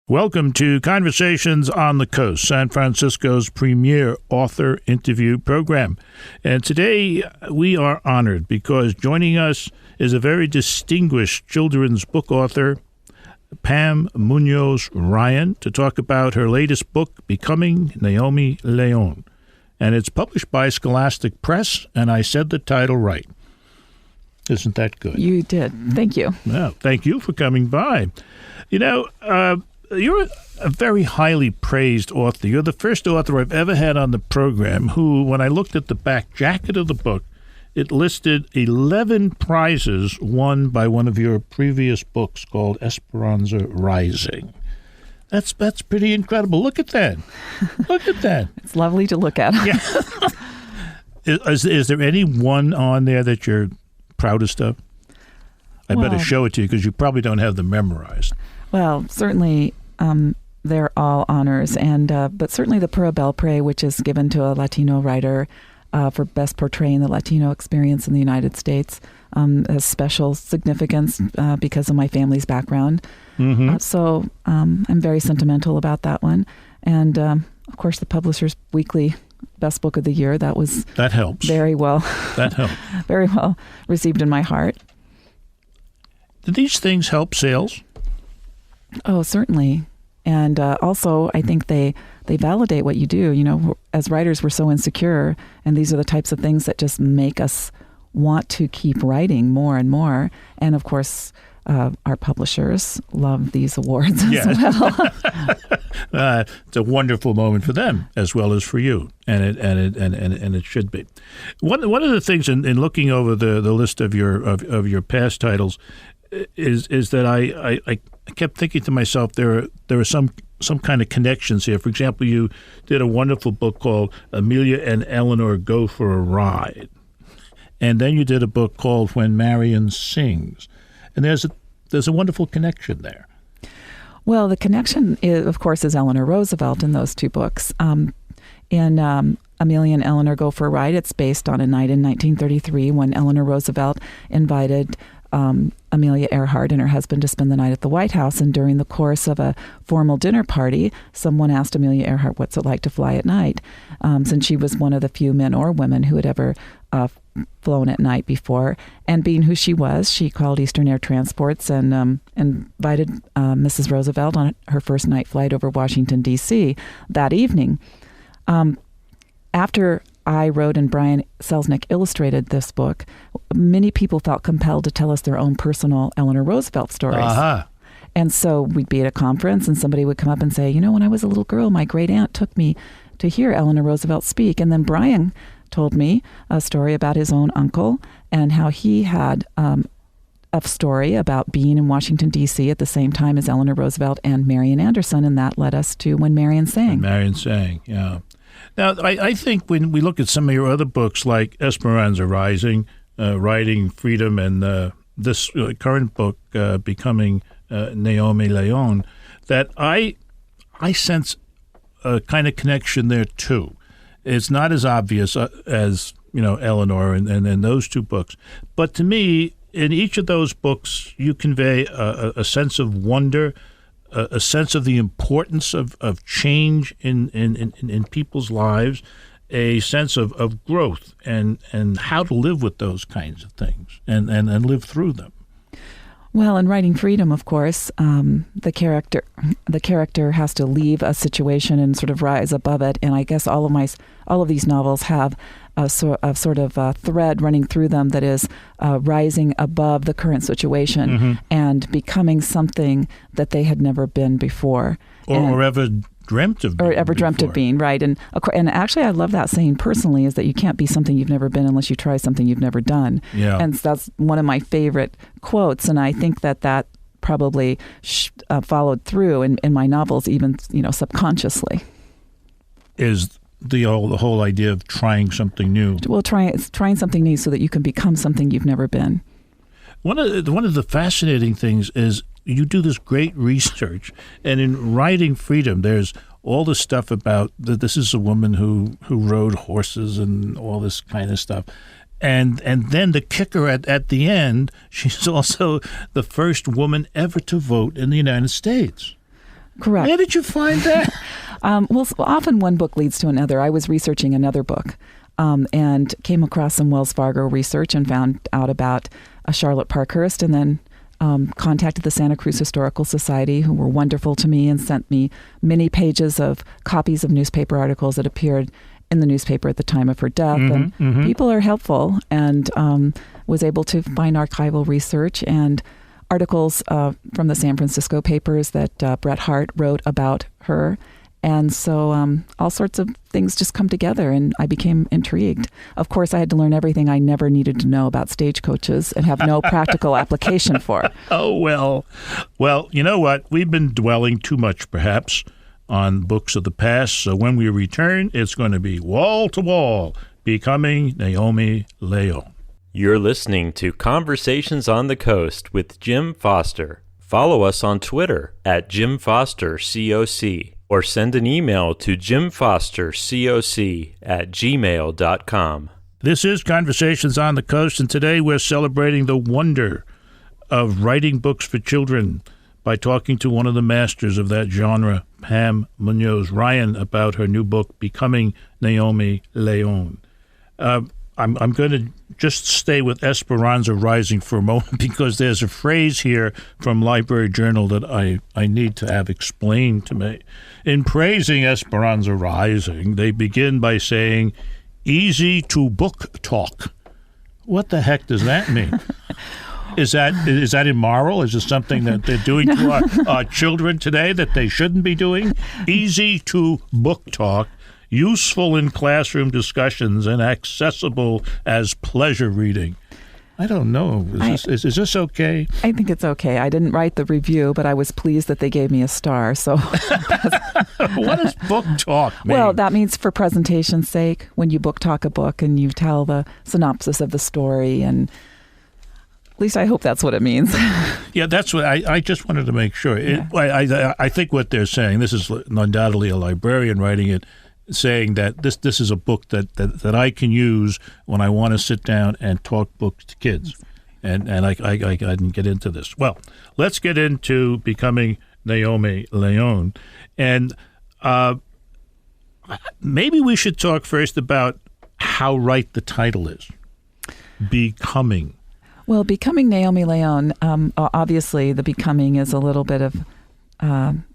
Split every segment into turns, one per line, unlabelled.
Welcome to Conversations on the Coast, San Francisco's premier author interview program. And today we are honored because joining us is a very distinguished children's book author, Pam Munoz Ryan, to talk about her latest book, Becoming Naomi Leon. And it's published by Scholastic Press, and I said the title right. Isn't that good?
You did. Thank you.
Well, thank you for coming by. You know, you're a very highly praised author. You're the first author I've ever had on the program who, when I looked at the back jacket of the book, it listed 11 prizes won by one of your previous books called Esperanza Rising. That's pretty incredible. Look at that. Look at that.
It's lovely to look at.
Yeah. Is there any one on there that you're proudest of? I better show it to you because you probably don't have them memorized.
Well, certainly they're all honors, and but certainly the Pura Belpre, which is given to a Latino writer for best portraying the Latino experience in the United States, has special significance because of my family's background. Mm-hmm. So I'm very sentimental about that one. And of course, the Publisher's Weekly Best Book of the Year, that helps very well.
That helps
very well received in my heart.
Did these things help sales?
Oh, certainly. And also, I think they validate what you do. You know, as writers, we're so insecure, and these are the types of things that just make us want to keep writing more and more. And of course, our publishers love these awards as well.
It's a wonderful moment for them as well as for you, and it should be. One of the things in looking over the list of your past titles is that I kept thinking to myself there are some kind of connections here. For example, you did a wonderful book called Amelia and Eleanor Go for a Ride, and then you did a book called When Marion Sings, and there's a wonderful connection there.
Well, the connection of course is Eleanor Roosevelt in those two books. In Amelia and Eleanor Go for a Ride, it's based on a night in 1933 when Eleanor Roosevelt invited Amelia Earhart and her husband to spend the night at the White House. And during the course of a formal dinner party, someone asked Amelia Earhart, what's it like to fly at night? Since she was one of the few men or women who had ever flown at night before. And being who she was, she called Eastern Air Transports and invited Mrs. Roosevelt on her first night flight over Washington, D.C. that evening. After I wrote and Brian Selznick illustrated this book, many people felt compelled to tell us their own personal Eleanor Roosevelt stories. Uh-huh. And so we'd be at a conference and somebody would come up and say, you know, when I was a little girl, my great aunt took me to hear Eleanor Roosevelt speak. And then Brian told me a story about his own uncle and how he had a story about being in Washington, D.C. at the same time as Eleanor Roosevelt and Marian Anderson. And that led us to When Marion Sang.
When Marion Sang, yeah. Now, I think when we look at some of your other books like Esperanza Rising, Writing Freedom, and this current book, Becoming Naomi Leon, that I sense a kind of connection there too. It's not as obvious as, Eleanor and those two books. But to me, in each of those books, you convey a sense of wonder, a sense of the importance of change in people's lives, a sense of growth and how to live with those kinds of things and live through them.
Well, in Writing Freedom, of course, the character has to leave a situation and sort of rise above it. And I guess all of these novels have a sort of thread running through them that is rising above the current situation and becoming something that they had never been before,
or ever dreamt of being.
Or ever dreamt of being, right? And actually, I love that saying personally, is that you can't be something you've never been unless you try something you've never done.
Yeah.
And that's one of my favorite quotes, and I think that probably followed through in my novels, even subconsciously.
Is the whole idea of trying something new?
Well, trying something new so that you can become something you've never been.
One of the fascinating things is you do this great research, and in Writing Freedom, there's all the stuff about this is a woman who rode horses and all this kind of stuff. And then the kicker at the end, she's also the first woman ever to vote in the United States.
Correct.
Where did you find that?
Often one book leads to another. I was researching another book and came across some Wells Fargo research and found out about Charlotte Parkhurst, and then contacted the Santa Cruz Historical Society, who were wonderful to me and sent me many pages of copies of newspaper articles that appeared in the newspaper at the time of her death. People are helpful, and was able to find archival research and articles from the San Francisco papers that Bret Hart wrote about her. And so all sorts of things just come together, and I became intrigued. Of course, I had to learn everything I never needed to know about stagecoaches and have no practical application for.
Oh, well. Well, you know what? We've been dwelling too much, perhaps, on books of the past. So when we return, it's going to be wall to wall, Becoming Naomi Leon.
You're listening to Conversations on the Coast with Jim Foster. Follow us on Twitter at Jim Foster COC, or send an email to jimfostercoc@gmail.com.
This is Conversations on the Coast, and today we're celebrating the wonder of writing books for children by talking to one of the masters of that genre, Pam Munoz Ryan, about her new book, Becoming Naomi Leon. I'm going to just stay with Esperanza Rising for a moment, because there's a phrase here from Library Journal that I need to have explained to me. In praising Esperanza Rising, they begin by saying, easy to book talk. What the heck does that mean? Is that immoral? Is it something that they're doing to our children today that they shouldn't be doing? Easy to book talk. Useful in classroom discussions and accessible as pleasure reading. I don't know. Is this okay?
I think it's okay. I didn't write the review, but I was pleased that they gave me a star. So,
what does book talk mean?
Well, that means for presentation's sake, when you book talk a book and you tell the synopsis of the story, and at least I hope that's what it means.
Yeah, that's what I just wanted to make sure. Yeah. I think what they're saying, this is undoubtedly a librarian writing it, saying that this is a book that I can use when I want to sit down and talk books to kids. And I didn't get into this. Well, let's get into Becoming Naomi Leon. And maybe we should talk first about how right the title is. Becoming.
Well, Becoming Naomi Leon, obviously the becoming is a little bit of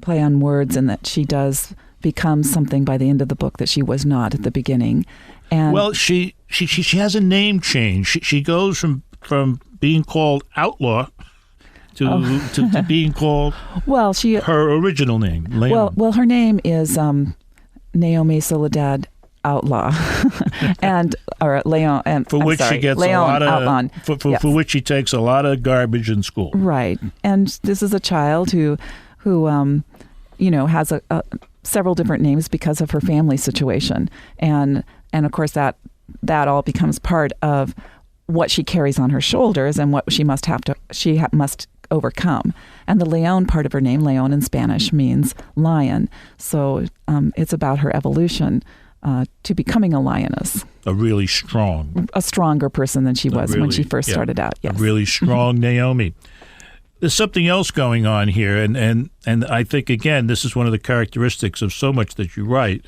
play on words, in that she does become something by the end of the book that she was not at the beginning. And
well, she has a name change. She goes from being called Outlaw to being called her original name, Leon.
Well, her name is Naomi Soledad Outlaw, or Leon,
for which she gets
Leon
a lot of
Outlaw.
For which she takes a lot of garbage in school.
Right, and this is a child who has several different names because of her family situation, and of course that all becomes part of what she carries on her shoulders and what she must overcome. And the Leon part of her name, Leon in Spanish, means lion. So it's about her evolution to becoming a lioness, a stronger person than she was when she first started out. Yes,
a really strong Naomi. There's something else going on here, and I think, again, this is one of the characteristics of so much that you write.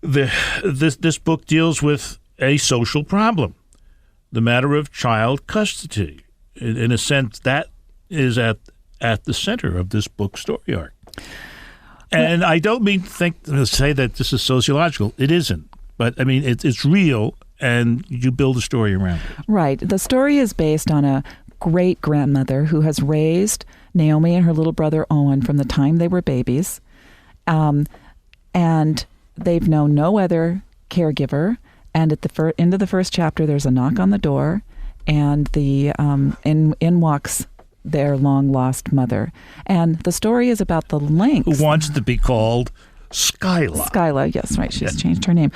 This book deals with a social problem, the matter of child custody. In a sense, that is at the center of this book's story arc. And I don't mean to say that this is sociological. It isn't. But, I mean, it's real, and you build a story around it.
Right. The story is based on a great-grandmother who has raised Naomi and her little brother Owen from the time they were babies. And they've known no other caregiver. And at the end of the first chapter, there's a knock on the door, and in walks their long-lost mother. And the story is about the lengths.
Who wants to be called Skyla.
Skyla, yes, right. She's changed her name.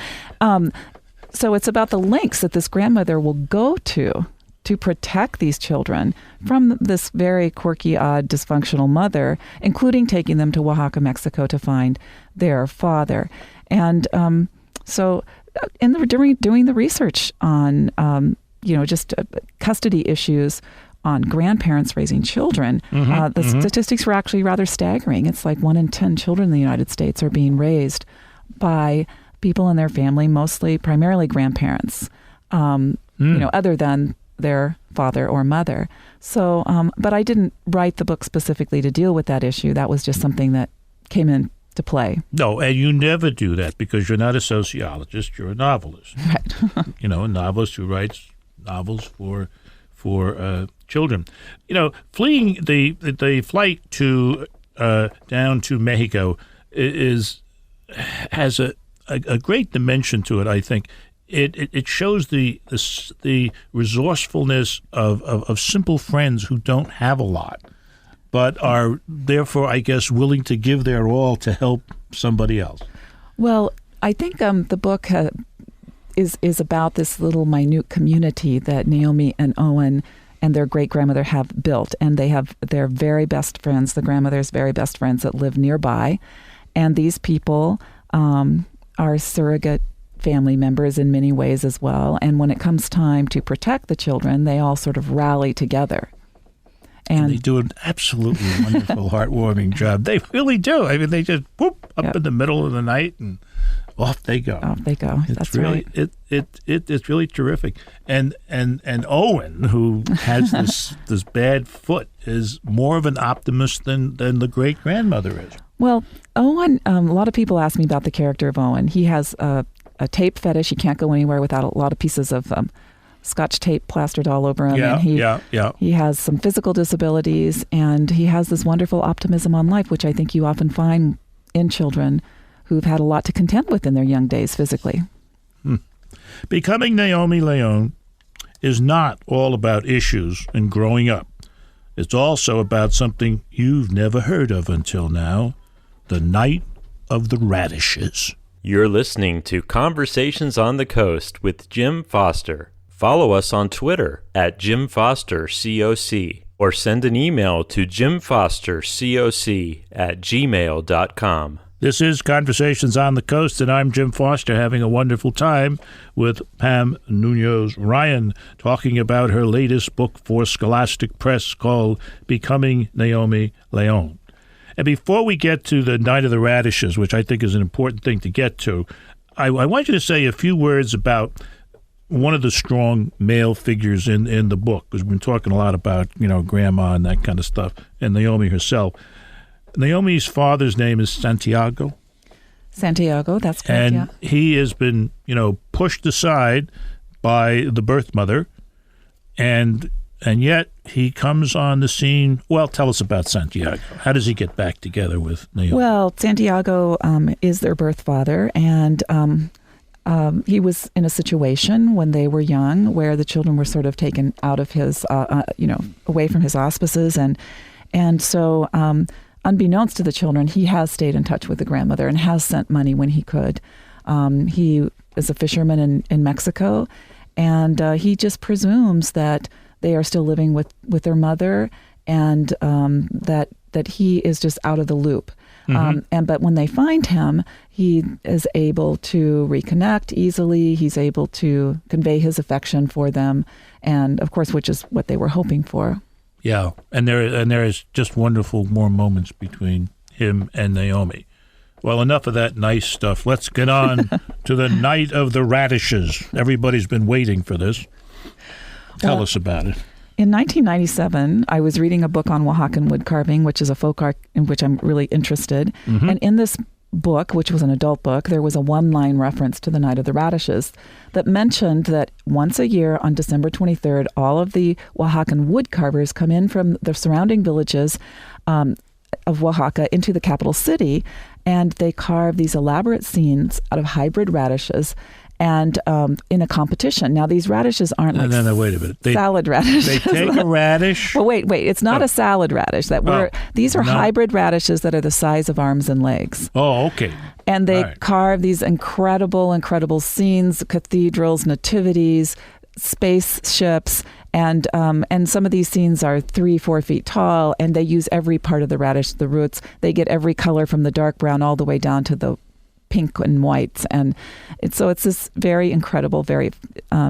So it's about the lengths that this grandmother will go to protect these children from this very quirky, odd, dysfunctional mother, including taking them to Oaxaca, Mexico, to find their father. And so during doing the research on, just custody issues on grandparents raising children, the statistics were actually rather staggering. It's like 1 in 10 children in the United States are being raised by people in their family, primarily grandparents, other than their father or mother. So, but I didn't write the book specifically to deal with that issue. That was just something that came into play.
No, and you never do that because you're not a sociologist, you're a novelist.
Right.
A novelist who writes novels for children. Fleeing the flight to down to Mexico has a great dimension to it, I think. It shows the resourcefulness of simple friends who don't have a lot, but are therefore, I guess, willing to give their all to help somebody else.
Well, I think the book is about this little minute community that Naomi and Owen and their great-grandmother have built, and they have their very best friends, the grandmother's very best friends that live nearby, and these people are surrogate family members in many ways as well. And when it comes time to protect the children, they all sort of rally together.
And they do an absolutely wonderful, heartwarming job. They really do. I mean, they just whoop up in the middle of the night and off they go.
Off they go. That's really,
right. It's really terrific. And Owen, who has this bad foot, is more of an optimist than the great grandmother is.
Well, Owen. A lot of people ask me about the character of Owen. He has a tape fetish. He can't go anywhere without a lot of pieces of Scotch tape plastered all over him. He has some physical disabilities, and he has this wonderful optimism on life, which I think you often find in children who've had a lot to contend with in their young days physically.
Becoming Naomi Leon is not all about issues and growing up. It's also about something you've never heard of until now, the Night of the Radishes.
You're listening to Conversations on the Coast with Jim Foster. Follow us on Twitter at Jim Foster COC or send an email to jimfostercoc@gmail.com.
This is Conversations on the Coast, and I'm Jim Foster having a wonderful time with Pam Munoz Ryan talking about her latest book for Scholastic Press called Becoming Naomi Leon. And before we get to the Night of the Radishes, which I think is an important thing to get to, I want you to say a few words about one of the strong male figures in the book, because we've been talking a lot about, Grandma and that kind of stuff, and Naomi herself. Naomi's father's name is Santiago.
Santiago, that's correct,
and he has been, pushed aside by the birth mother, and yet he comes on the scene. Well, tell us about Santiago. How does he get back together with Naomi?
Well, Santiago is their birth father, and he was in a situation when they were young where the children were sort of taken out of his, away from his auspices, and so unbeknownst to the children, he has stayed in touch with the grandmother and has sent money when he could. He is a fisherman in Mexico, and he just presumes that they are still living with their mother, and that he is just out of the loop. But when they find him, he is able to reconnect easily. He's able to convey his affection for them, and of course, which is what they were hoping for.
Yeah, and there is just wonderful more moments between him and Naomi. Well, enough of that nice stuff. Let's get on to the Night of the Radishes. Everybody's been waiting for this. Tell us about it.
In 1997, I was reading a book on Oaxacan wood carving, which is a folk art in which I'm really interested. And in this book, which was an adult book, there was a one-line reference to the Night of the Radishes that mentioned that once a year on December 23rd, all of the Oaxacan wood carvers come in from the surrounding villages of Oaxaca into the capital city, and they carve these elaborate scenes out of hybrid radishes and in a competition. Now, these radishes aren't like
no, wait a minute.
Salad radishes.
They take a radish.
Well, wait. It's not a salad radish. These are hybrid radishes that are the size of arms and legs.
Oh, okay.
And they carve these incredible scenes, cathedrals, nativities, spaceships, and some of these scenes are 3-4 feet tall, and they use every part of the radish, the roots. They get every color from the dark brown all the way down to the pink and whites, and it's this very incredible, very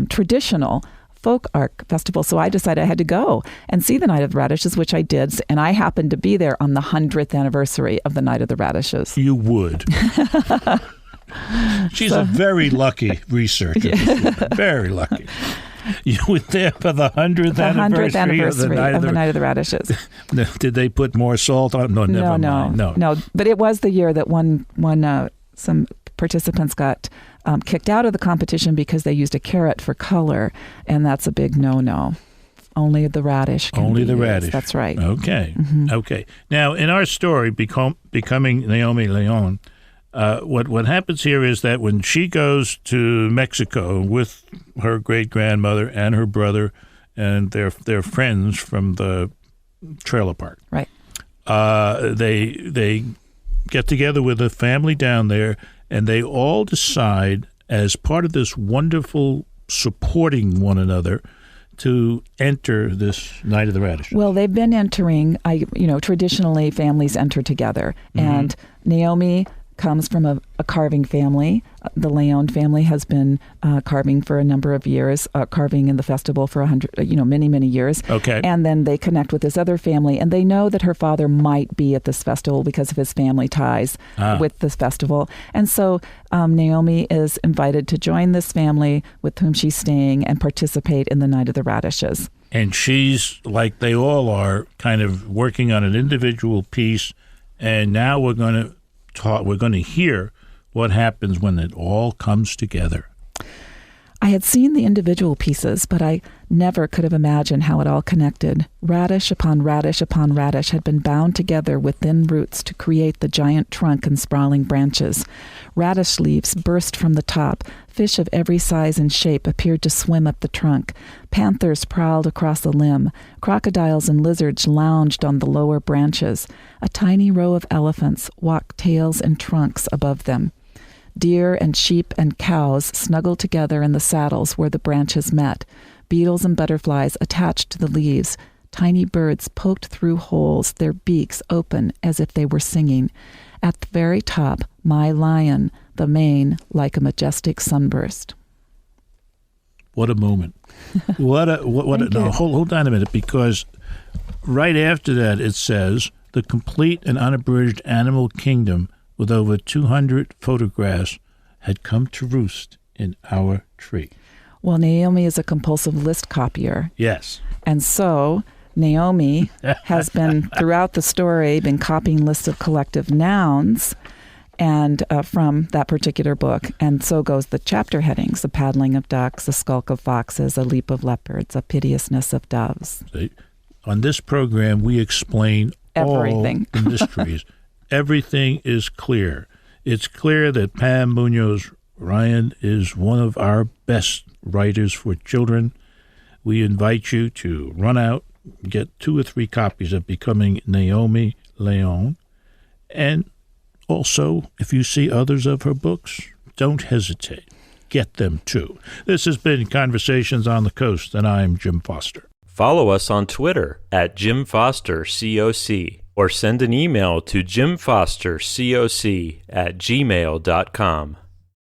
traditional Folk Art Festival. So I decided I had to go and see the Night of the Radishes, which I did. And I happened to be there on the 100th anniversary of the Night of the Radishes.
You would. She's a very lucky researcher. Very lucky. You were there for the 100th anniversary of the Night of
the Radishes.
Did they put more salt on? No, never mind.
No. But it was the year that some participants got kicked out of the competition because they used a carrot for color, and that's a big no-no. Only the radish can
Only
be
the
used.
radish.
That's right.
Okay. Mm-hmm. Okay. Now, in our story, Becoming Naomi Leon, what happens here is that when she goes to Mexico with her great-grandmother and her brother and their friends from the trailer park,
right?
They get together with a family down there, and they all decide, as part of this wonderful supporting one another, to enter this Night of the Radish.
Well, they've been entering. Traditionally, families enter together, and Naomi comes from a carving family. The Leon family has been carving for a number of years, carving in the festival for many years.
Okay.
And then they connect with this other family, and they know that her father might be at this festival because of his family ties with this festival. And so Naomi is invited to join this family with whom she's staying and participate in the Night of the Radishes.
And she's, like they all are, kind of working on an individual piece, and now we're going to hear what happens when it all comes together.
I had seen the individual pieces, but I never could have imagined how it all connected. Radish upon radish upon radish had been bound together with thin roots to create the giant trunk and sprawling branches. Radish leaves burst from the top. Fish of every size and shape appeared to swim up the trunk. Panthers prowled across the limb. Crocodiles and lizards lounged on the lower branches. A tiny row of elephants walked tails and trunks above them. Deer and sheep and cows snuggled together in the saddles where the branches met. Beetles and butterflies attached to the leaves. Tiny birds poked through holes, their beaks open as if they were singing. At the very top, my lion, the mane like a majestic sunburst.
What a moment. Hold on a minute, because right after that it says, the complete and unabridged animal kingdom with over 200 photographs had come to roost in our tree.
Well, Naomi is a compulsive list copier.
Yes.
And so Naomi has been, throughout the story, been copying lists of collective nouns and from that particular book. And so goes the chapter headings: a paddling of ducks, a skulk of foxes, a leap of leopards, a piteousness of doves.
See, on this program, we explain
everything.
All the mysteries. Everything is clear. It's clear that Pam Munoz Ryan is one of our best writers for children. We invite you to run out, get 2 or 3 copies of Becoming Naomi Leon. And also, if you see others of her books, don't hesitate. Get them too. This has been Conversations on the Coast, and I'm Jim Foster.
Follow us on Twitter at Jim Foster COC, or send an email to jimfostercoc@gmail.com.